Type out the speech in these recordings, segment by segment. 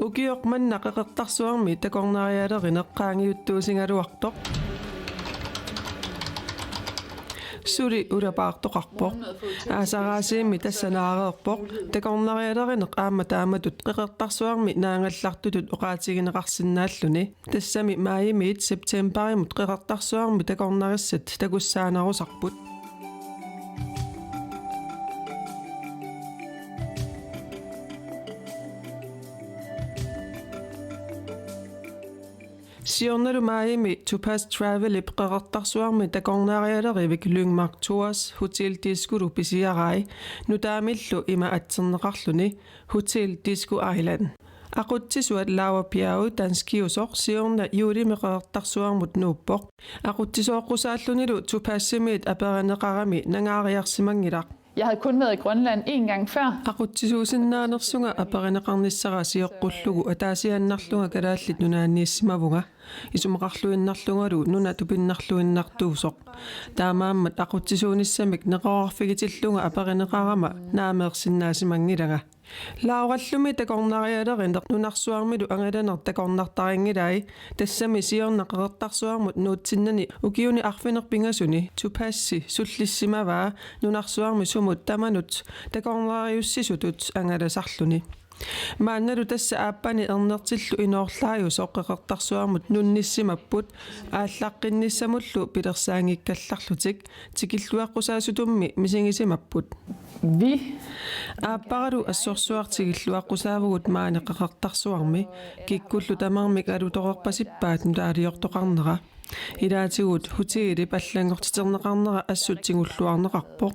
Ukiorman naqaqertarsuarmi takornarialerineqqaangiuttuusingaluartoq. Suri ulapaartoqarpoq. Aasaraasiimmi tassanaareerpoq. Takornarialerineq aamma taamatut qeqertarsuarmi naangallartutut oqaatigineqarsinnaalluni. Tassami maayimiit septemberimut qeqertarsuarmi takornarissat takussaanarusarput. Siornalu maayimi Topaz Travel qeqertarsuarmi takornarialerivik Lyngmark Tours Hotel Disco pisiarai nutaamillu ima atserneqarluni Hotel Disco Island. Aquttisuat Lauerpiau Danskiusoq siorna juulimi qeqertarsuarmut nuuppoq. Aquttisooqqusaalunilu Topassimiit aperineqarami nangaariarsimangilaq. Jeg havde kun været i Grønland en gang før. Aquttisuusinnaanersunga aperineqarnissara siyoqqullugu ataasiannarlunga kalaallit nunaanniissimavunga isumaqarluinnarlungalu nuna tupinnarluinnartuusoq taamaammat aquttisuunissamik neqorarfigitillunga aperineqarama naameersinnaasimangilaga laurallumi takornarialerineq nunarsuarmilu angalaner takornartaringilai tassami siornaqeqertarsuarmut nuutsinnani ukiuni arfinerpingasuni tupassi sullissimavaa nunarsuarmi sumut tamanut takornariussisutut angalasarluni maannalu tassa aappani ernertillu inoorlaayu soqqeqertarsuarmut nunnissimapput ааllaqqinnissamullu pilersaangikkallarlutik tikilluaqqusaasutummi misingisimapput Vi aapparalu assorsuartigilluaqqusaavagut maani qeqertarsuarmi kikkullu tamarmik alutoqerpasippaat nutaaliortoqarnera ilaatigut hutiili pallangortiterneqarnera assuttingulluarneqarpoq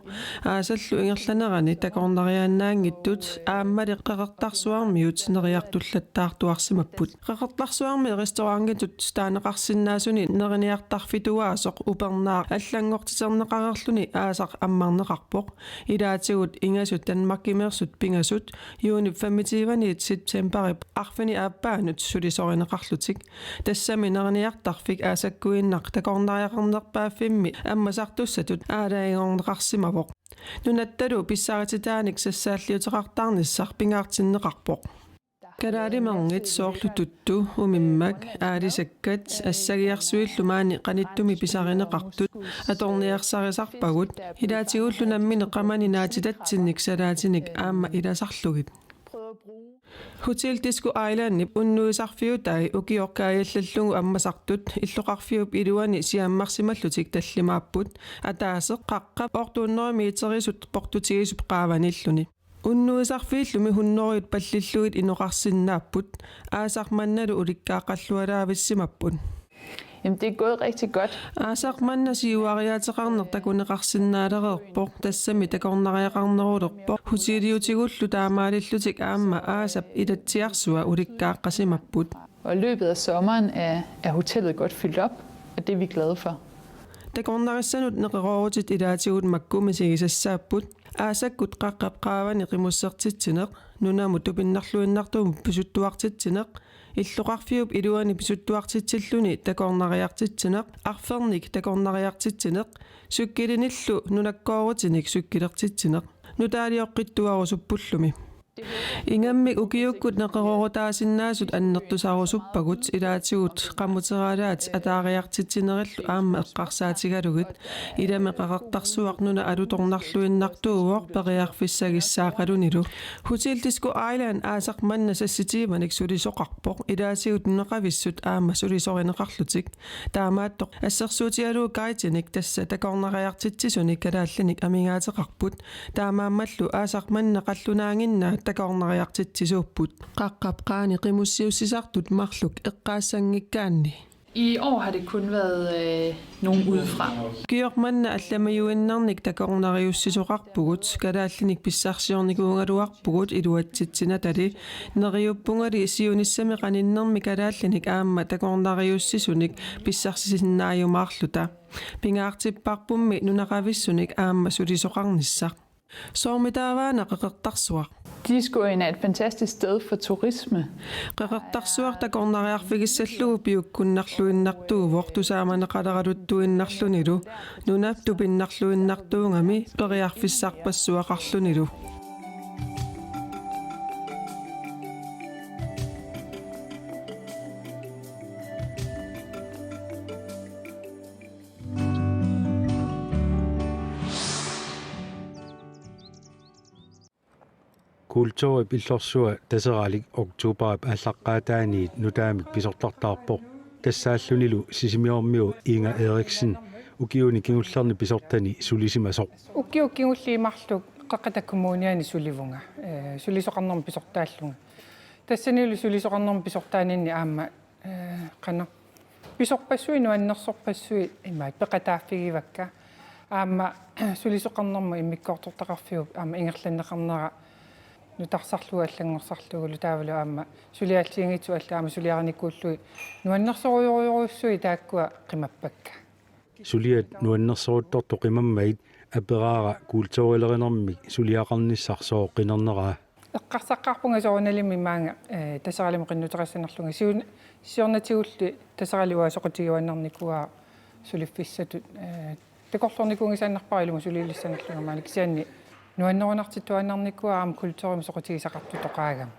aasallu ingerlanerani takornariaannaangittut aammali qeqertarsuarmiut neriartullattaartuarsimapput qeqertarsuarmi restaurangitut taaneqarsinnaasuni neriniartarfituaasoq upernaar allangortiterneqarerluni aasaq ammarneqarpoq ilaatigut ingasut Danmarkimersut pingasut juuni 25 septemberi arfini aappaanut sulisorineqarlutik tassami neriniartarfik aasakkuinnaq takornariaqarnerpaaffimmi ammasartussatut aalaingorneqarsimavoq nunattalu pissarititaanik sassaalliuteqartarnissar pingaartinneqarpoq Kalaalimerngit soorlututtu umimmak aalisakkat assagiarsuillu maani qanittumi pisarineqartut atorniarsarisarpagut ilaatигуллу наммине qamani naatitatsinnik salaatinik aamma ilasarlugit Hotel Disco Island unnuisarfiutai ukiorkaajallallugu ammasartut illoqarfiup iluani siammarsimallutik tallimaapput ataaseq qaqqap ortuunnerimiiterisut portutigisut qaavanilluni unnuisarfiillumi hunnoriut pallilluit inoqarsinnaapput aasarmannalu ulikkaaqallualaavissemapput Jamen, det er gået rigtig godt. Aasaqmanna siuariateqarner takuneqarsinnaalererpoq tassami takornariaqarnerulerpoq hutiliutigullu taamaalillutik aamma aasap ilatsiarsua ulikkaaqqasimapput Og i løbet af sommeren er hotellet godt fyldt op, og det er vi glade for. takornarissanut neqeroorutit ilaatigut makkumisigisassaaput aasakkut qaqqap qaavani qimussertitsineq nunamu tupinnarluinnartuum pisuttuartitsineq illoqarfiup iluani pisuttuartitsilluni takornariartitsineq arfernik takornariartitsineq sukkilinillu nunakkoorutinik sukkilertitsineq nutaaliоққиттуарусуппуллуми Ingammik ukiukkut neqerorutaasinnaassut annertusarusuppagut ilaatigut qammuteraalaat ataariartitsinerillu aamma eqqarsaatigalugit ilame qaqartarsuarnuna alutornarluinnartuuvoq periarfissagissaaqalunilu Hotel Disco Island aasaqmanna sassitiimanik sulisoqarpoq ilaatigut neqavissut aamma sulisorineqarlutik taamaattoq assersuutialuu kaitinik tassa takornariartitsisuni kalaallinik amingaateqarput taamaammallu aasaqmanna qallunaanginnaa takornariartitsisuupput qaqqap qaani qimussiussisartut marluk eqqaassangikkaanni I år har det kun været nogen udefra. Kiormanna allamajuinnernik takornariussisuqarpugut kalaallinik pissarsiornikuungaluarpugut iluatsitsina tali neriuppungali siunissami qaninnermi kalaallinik aamma takornariussisunik pissarsisinnaayumaarluta pingaartipparpummi nunaqavissunik aamma sulisoqarnissaq Soormitaavaana qeqertarsuaq Discoen er et fantastisk sted for turisme. qeqertarsuaq takornariarfigissallugu piukkunnarluinnartuuvoq tusaamaneqaleraluttuinnarlunilu nunap tupinnarluinnartuungami periarfissarpassuaqarlunilu Kulturip illorsuа taseraalik oktuuparip allaqaataaniit nutaamik pisortartaarpoq тассааллунилу сисимиормиу Инга Эриксен укиуни кигуллерни писортани сулисимасоқ уккиуккингуллиимарлук қаққата коммуниани суливунга сулисоқарнерми писортааллунга тассанилу сулисоқарнерми писортаанинни аама қана писорпассуи нуаннерсорпассуи имаат пеқатааффигивакка аама сулисоқарнерми иммиккоортортақарфиуп аама ингерланнеқарнера нутарсарлуга аллангорсарлугулу таавалу аама сулиааллиангитсу аллаама сулиараникууллуи нуаннерсоруйоруйоруссуи тааккуа қимаппакка сулиат нуаннерсорутторту қимаммаит апераара култуурилеринерми сулиақарниссарсоо қинернераа эққарсаққарпунга соорналими маанга тасаралими қиннутерассанерлунга сиорнатигулли тасаралуа соқутигуаннарникуа сулиффиссатут такорлорникунгисааннарпарилугу сулииллиссанерлунга маалик сианни нуаннерунартитуаннарникуа аама культурим соқутигисақартутоқаагама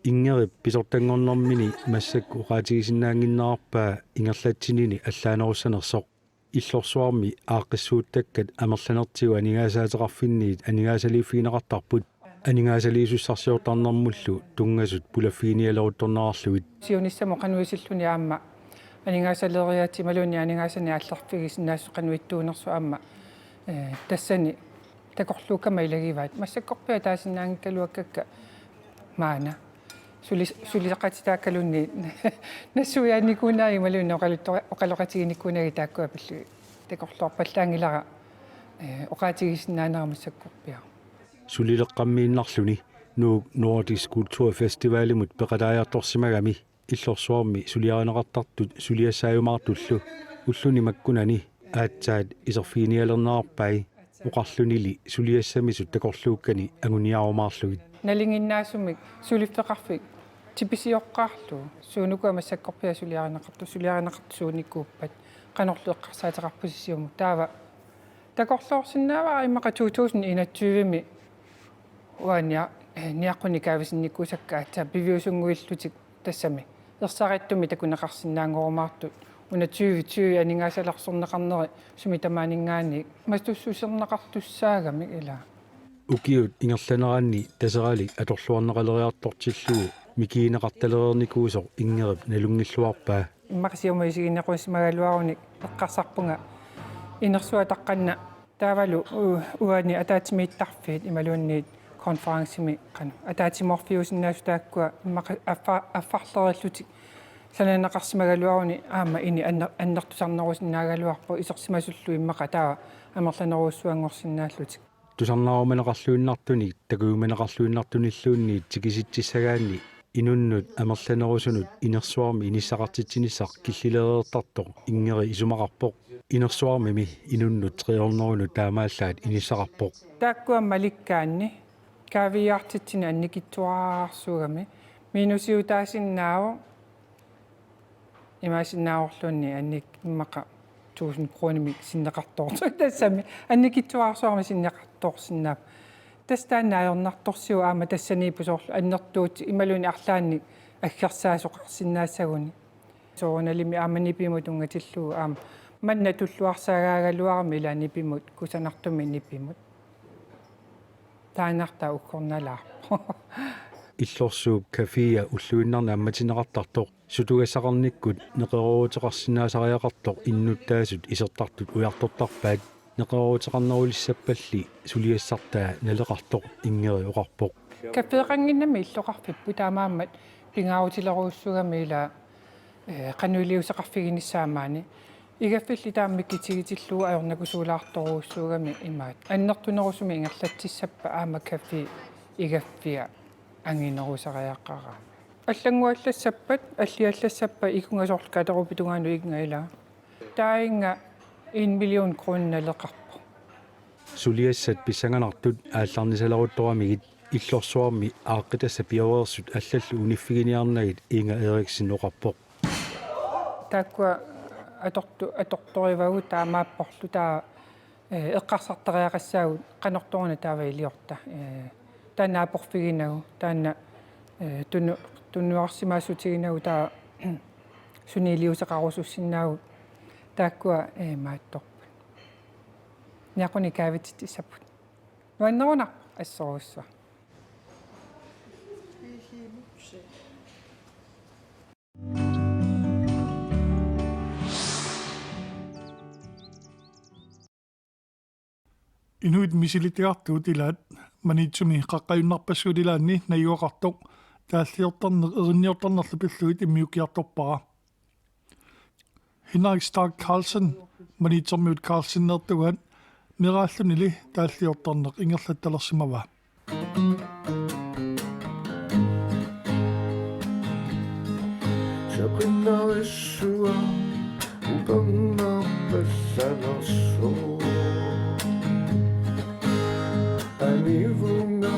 ингери писортангорнэрмини массакку уқаатигисиннаангиннаарпаа ингерлатсинини аллаанеруссанерсоқ иллорсуарми ааққиссууттаккат амерланертигу анигаасаатеқарфинниит анигаасалииффигинеқартарпут анигаасалиисуссарсиортарнэрмуллу тунгасут пулаффигиниалерутторнерарлугит сиониссамо қануисиллуни аама анигаасалериаати малуни анигаасани алларфигисиннаассу қануиттуунерсу аама тассани такорлууккама илагиваат массаккорпиа таасиннаангкалуаккакка маана сулисақатитааккалунни нассуяанникунааи малуни оқалоқатигиниккунаги тааккуа пиллуи такорлуарпаллаангилара оқаатигисиннаанерамассаккорпиа сулилеққаммииннарлуни нуук Nordisk Kulturfestivalimut пеқалааяарторсимагами иллорсуарми сулиаринеқартартут сулиассааюмаартуллу уллуни маккунани аатсаат исерфиниалернаарпай уқарлунили сулиассамисут такорлууккани агуниарумаарлугит налингиннаасумик сулиффеқарфик типисиоққаарлу суунукуа массаккорпиа сулиаринеқарту сууниккууппат қанорлу эққарсаатеқарпусисиуму таава такорлоорсинаава имақа 2021ми уаниа ниаққуни каависинниккусакка атса пивиусунгуиллутик тассами ерсариттуми такунеқарсинаангорумаартут уна 2020 анигаасаларсорнеқарнери сумитамаанингаани мастуссусернеқартуссаагами ила укиут ингерланераанни тасерали аторлуарнеқалериартортиллугу микиинеқарталерерникуусоқ ингерип налунгиллуарпаа иммақсиумаисигинеқуссимагалуаруник эққарсарпунга инерсуа таққанна таавалу уани атаатимииттарфиит ималуунниит конференсими қану атаатиморфиусиннаасу тааккуа иммақа аффарлериллутик сананеқарсимагалуаруни аама ини аннертусарнерусиннаагалуарпу исерсимасуллу иммақа таава амерланеруссуангорсиннааллутик тусарнааруманеқарлуиннартуни такууманеқарлуиннартуниллуунни тикиситсиссагаанни инуннут амерланерусунут инерсуарми иниссақартитсинissaq киллилереертартоқ ингери исумақарпоқ инерсуармими инуннут триорнерунут таамааллаат иниссақарпоқ тааккуа маликкаанни кавиартитсина анникитсуараарсуугами минусиутаасиннааву имаасиннааворлуунни анник иммақа 1000 кроними синнеқартоорсу тассами анникитсуаарсуарми синнеқартоорсиннаап тастаанаайорнарторсиу аама тассаниипусоорлу аннертуут ималуни арлаанни аггерсаасоқарсиннаассагуни соорналими ааманипимут унгатиллуу аама манна туллуарсаагаагалуарми илаанипимут кусанартуми нипимут таанарта уккорналаарпо иллорсууп кафея уллуиннарна амматинеқартартоқ сутугассақарниккут неқеруутеқарсинаасариақартоқ иннуттаасут исертартут уяртортарпаат неқеруутеқарнерулиссаппалли сулиассартаа налеқартоқ ингери оқарпоқ кафеэқангиннами иллоқарфиппу таамааммат пингаутилеруussugami ила кануилиусеқарфигиниссаамаани игаффилли тааммиккитигитиллуа аёрнакусуулаарторуussugami имаат аннертунерусуми ингерлатсиссаппа аама кафе игаффиа ангинерусариаққараа аллангуаллассаппат аллиаллассаппа икунгасоорлу катерупитунгаану игнгаила таинга 1 миллион кронналеқарпо сулиассат писсанганартут аалларнисалерутторамигит иллорсуарми ааққитасса пиоверсут аллаллу униффигиниарнагит Инга Эриксен оқарпоқ тааккуа аторторивагу таамааппорлу таа эққарсартериақассаагут қанорторуна таава илиорта тааннаапорфигинагу таанна туннуарсимаасутигинагу таа сунилиусеқарусуссинаагут тааккуа маатторпут ниақуни каавитсит исаппут нуаннерунар ассоруссуа Inuit misilitiartuut ilaat manitsumi qaqqayunnarpassuut ilaanni najuaqartoq taallliortarner erinniortarnerlu pilluit immiukiartorpara Henrik Stark Carlsen manitsormiut Carlsennertuat meraallunili taallliortarneq ingerlattalersimava Saqinnarissuа upangnarpassalerso Anivunga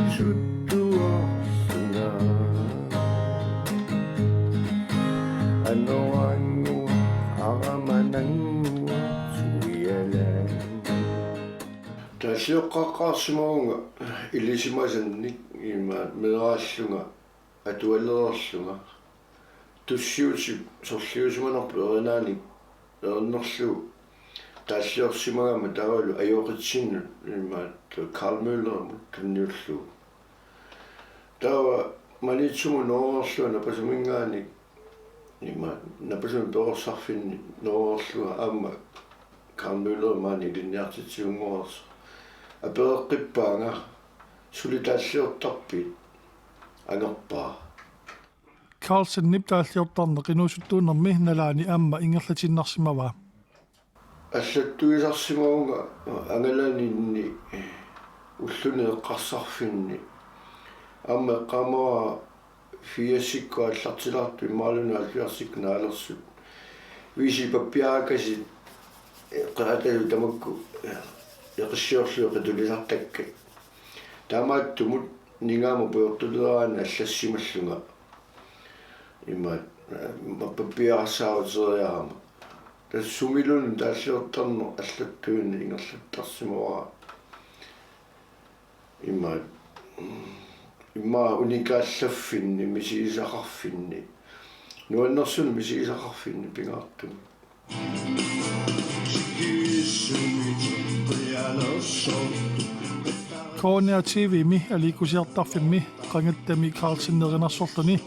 isuttuarsuna Anoangua aramanangua suialan Tasioqqaqqaarsimaunga ilisimasannik imaat meraallunga atuallererlunga tussiusip sorliusimanerpu erinaanik erinnerlu taallиорсимагама тавалу ajoritsинну имаат Karl Müller tunniullu тава малитсуму ноорлуа напасумингааник имаат напасум тоорсарфинни ноорлуа аама Karl Müller маани линниартитсиунгоорс апереққиппаанга сулитааллиортарпит агерпаа Carlsen niptaallliortarneq inuusuttuunermi nalaani aamma ingerlatinnersimava аллаттуисарсимаунга ангалаанинни уллуни эққарсарфинни аама эққамаа фиасикку аллартилаарту имаалуна аллуарсик наалерсут виси паппиаакасит эққааталу тамакку эқиссиорлуо қатулисартакка таамааттумут нигаама пуйортулераана аллассималлунга имаат паппиарсаарутериарама тассумилун тааллиортарну аллаттуинни ингерлаттарсимуара имма уникааллаффинни мисиисақарфинни нуаннерсун мисиисақарфинни пингаартум Koonea TV-mi aliikusiartarfimmi qangattami Carlsen-nerinarsorluni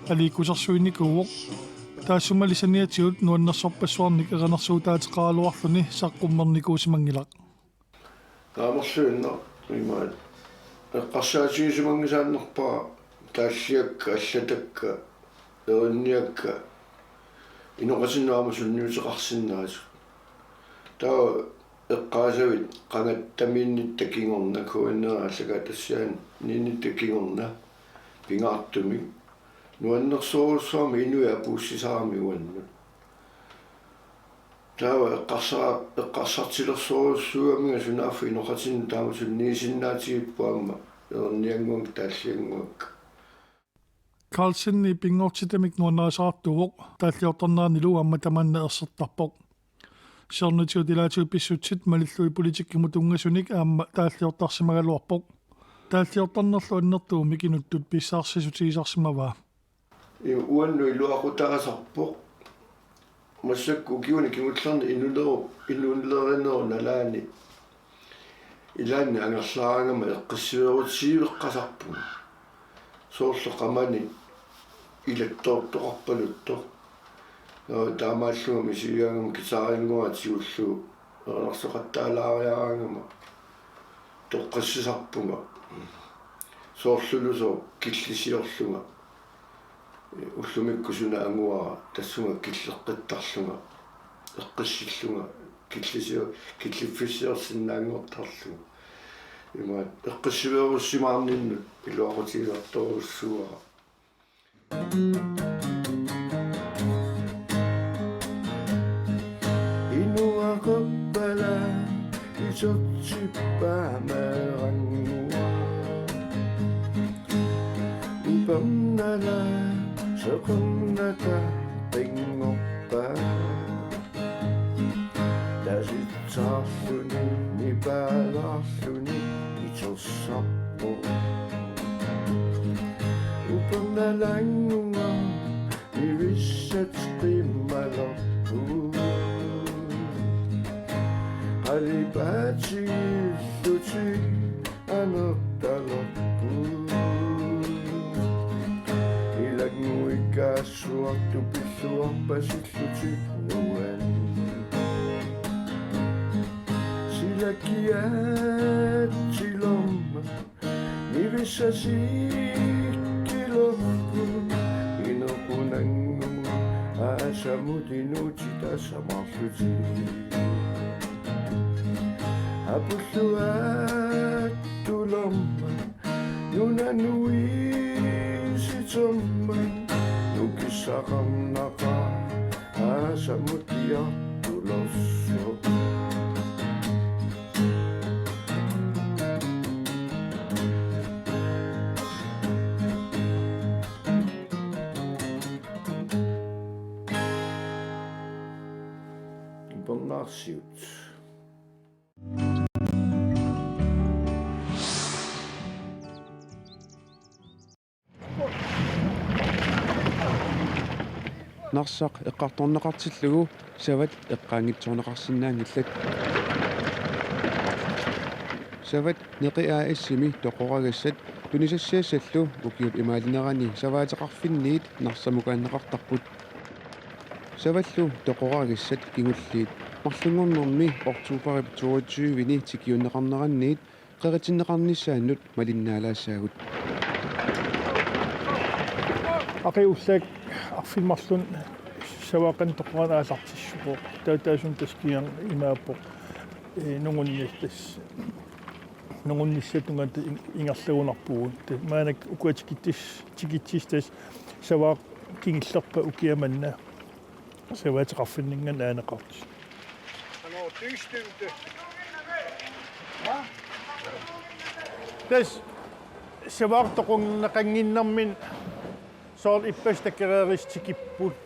aliikusarsuinnikuuvoq taassumalisaniatiut nuannersorpassuarnik eqanersuutaatiqaaluarluni saqqummerniikuusimangilaq таамерлуинна имаат эққарсаатигисимангисааннерпаа тааллиакка аллатакка эринниакка иноқасиннаама сунниутеқарсиннаасу таа эққаасавит қангаттамииннитта кингорна куиннерааллага тассаан ниннитта кингорна пингаартумик нуаннерсоорсуами инуя пууссисаарами уаннут таа эққарсартилерсоорсуамига сунааффи иноқатин таама сунниисиннаатигиппуамма ерниангуак тааллиангуак Carlsen-ni pingortitamik nuannerasartuvoq taallиорторнернилу амма таманна ерсертарпоq сернутиутилаатиу писсутсит малиллуи политиккиму тунгасуник аама тааллиортарсимагалуарпоq тааллиорторнерлу аннертуу микинуттут писсаарсисутигисарсимаваа уанну илуақутарасарпоq массакку киуни кимуллерни иннулеринеру налаани илаанни ангерлаарангама эққиссиверутсиивеққасарпу соорлеқамани илаттоортоқарпалуттор таамааллуга мисигаангама кисаарингуатигуллу ернерсоқаттаалаариараангама тоққиссисарпунга соорлулусо киллисиорлунга уллумиккусуна ангуара тассунга киллеққиттарлунга эққиссиллунга киллиффиссиорсиннаангортарлунга имаат эққиссиверуссимаарнинну илуақутигисарторуссуара инуақаппала исотсиппаамерангуа упамнала сақунната пингоппа таситсаарлуни нипаалаарлуни итоссарпо упамналангуа ивиссатқиммаларпу алипатииллути анерталарпу илагнуиккаассуарту пиллуарпасиллути нуан силак kiatilomma nivisasikkiloppu inokunangu aasamutinuti tasamarluti apulluattulomma nunanuisitomma nukissaqarnaqa aasamutiartulosso Bongarsiut. Narsaq eqqartorneqartillugu savat eqqaangitsorneqarsinnaangillat savat neqiaa issimi toqoragassat tunisassiassallu ukiut imaalinnerani savaateqarfinniit narsamukaanneqartarput savallu toqoragassat kingulliit mарлунгорнэрми ортуупарip 22-вини тикиуннеқарнеранниит қеритиннеқарнissaannут малиннаалаассаагут Aqiullaak arfimmarlun savaaqan toqoranaasartissуqo tautaasun taskian imaappoq nungunniattas nungunnissatунгаат ингарлагунарпугут maanak ukuatikittis tikittistas savaaq kingillerpa ukiamanna savaateqarfinningan aaneqartis tas savaartoqunneqanginnarmin soor ippas takkereeristikkipput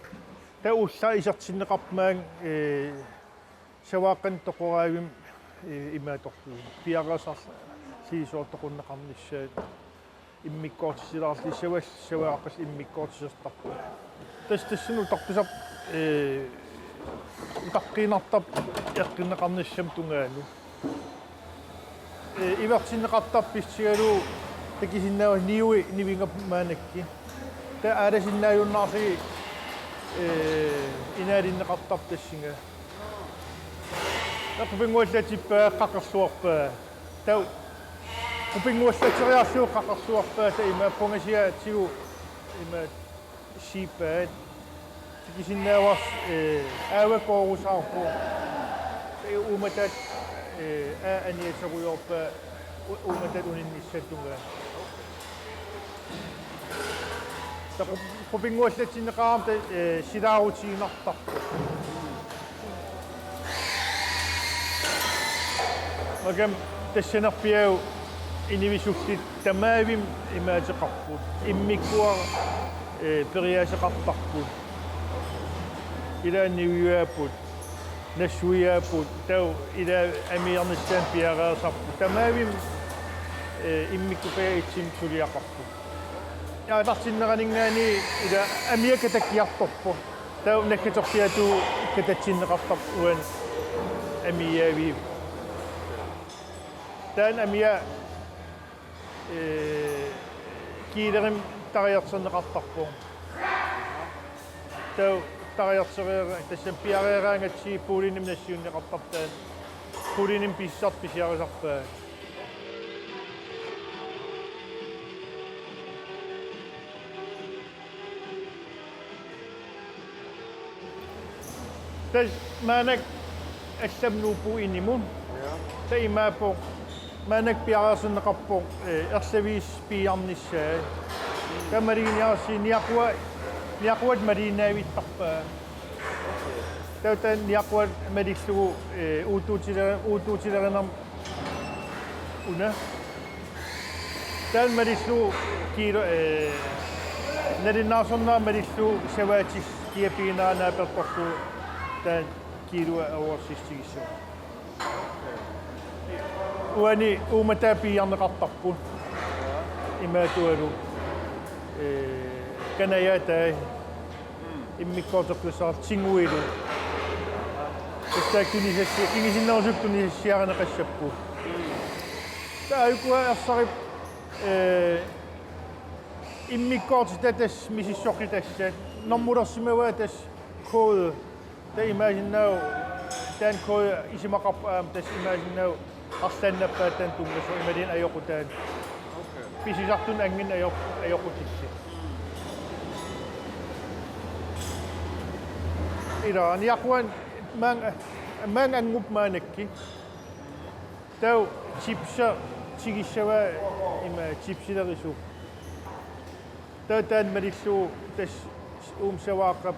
ta ulla isartinneqarmaang savaaqan toqoraavim imaatorlu piarasar siisoortoqunneqarnissaat immikkoortisilaarli savaaqas immikkoortisерtarpu tas tassunu tarpisar utaqqinartap eqqinneqarnissam tungaalu ivertinneqartarpissigalu takisinnaava niui nivingap maanakki ta aalasinnaajunnaarsi inaalinneqartarp tassinga taqpinguallatippa qaqqerluarpaa tau qupinguallateriarluu qaqqerluarpaa ta imaappungasia ima siipaat tikisinnaawas aavakoorusаарpu umatat aniaserujorpaa umatat uninnissattunga qupinguallatinneqaram ta silaarutiinartarpu magam tassanerpiau inivisullit tamaavim imaateqarput immikkuar periaaseqartarput ilaanniujuaaput nassuiaaput tau ila amiarnissaan piareersarput tamaavim immikkupeja itsim suliaqarput yaaqartinneqaningaani ila amiakatakkiartorpu tau nakkatorpiatu ikkatatsinneqartarp uan amiyaavi taan amia kiilerim tariarserneqartarpu tau tariarsereera tassam piareeraangatsi puulinim nassiunneqartartaan puulinim pissart pisiarisarpaa tas maanak allamnuupu inimum ta imaapoq maanak piareerserneqarpoq erlaviis piiarnissaa kamariiniarsi niaquat mariinaavittarpaa tautan niaquat malillugu uutuutilerenam una taan malillugu kiilo nalinnaarsornaa malillugu savaatis kiapiinaanaapertorlu taan kiilua aworsistigissu uani uumataa piiarneqartarpun imaatualu kanayaatai immikkoortoqlusaar tinguilu tastaaktunisassi kingisinnersuptunisassiareneqassappu taayukua ersarip immikkoortitatas misissorlitassat normullersimavaa kode ta imaginau taan kode isimaqarpaam tas imaginau арлааннаппааттан туммасу ималин аёқутаан писисартун ангин аёқутисси ира аниақуан маан ангуп маанакки тау чипса тигиссава има чипсилерису таатаан малиллуу тас уумсавааққап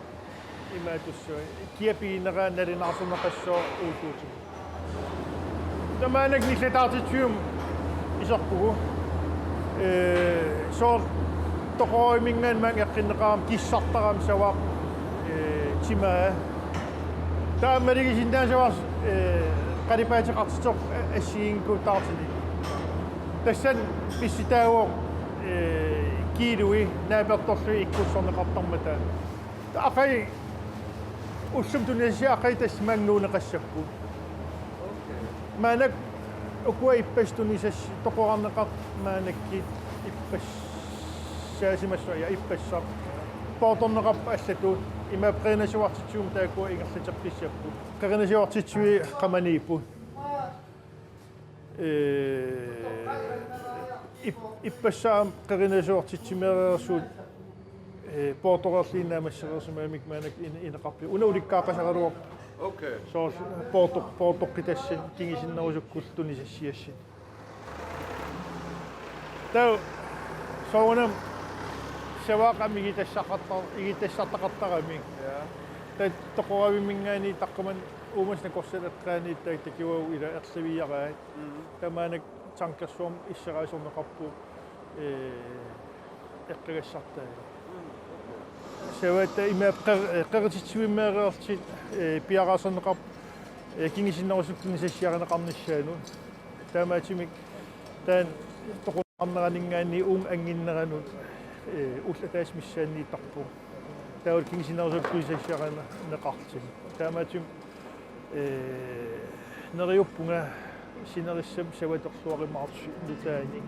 имаатуссуа киапиинера налинарсунеқассоо уутуути тамаанак ниллатаартитсуум исорпугу соор тоқоимингаан маан эққиннеқарам киссартарам саваақ тимаа таамалигисиндаасаваас қалипаатеқартитоқ ассигингкуттаартини тассан писситаагоо килуи нааперторлуи иккуссорнеқартармата ақай уссум тунисси ақай тас мангуунеқассакку маанак укуа иппас тунисас тоқораннеқар маанакки иппас саасимассуя иппассар пооторнеқарпа аллатуут има пренасуартитсуум таакуа ингерлатерписсаппу қаринасуартитсуи қаманииппу иппассаам қаринасуартитсимереерсуут пооторерлииннаамассерерсимаамик маанак инеқарпи унауликкаақасагалуоқ Okay. соо пооторқитассан кингисиннерусуккул тунисассиассин тау соонам саваақами игитассартақартарами та тоқоравимингаани таққаман уумасна корсалеққаани тааккиуау ила ерлавиараат тамаанак танкерсуум иссераасорнеқарпу эққагассартаа савата има қеқатитсуиммеереэртит пиараасорнеқар кингисиннерусуккуни сассиаринеқарниссаану таамаатимик таан тоқуарнеранингаани уун ангиннеранут уллатаас миссааннииттарпу таул кингисиннерусуккуни сассиаринеқартин таамаатим нериуппунга синериссам саваторлуаримаарси лутаани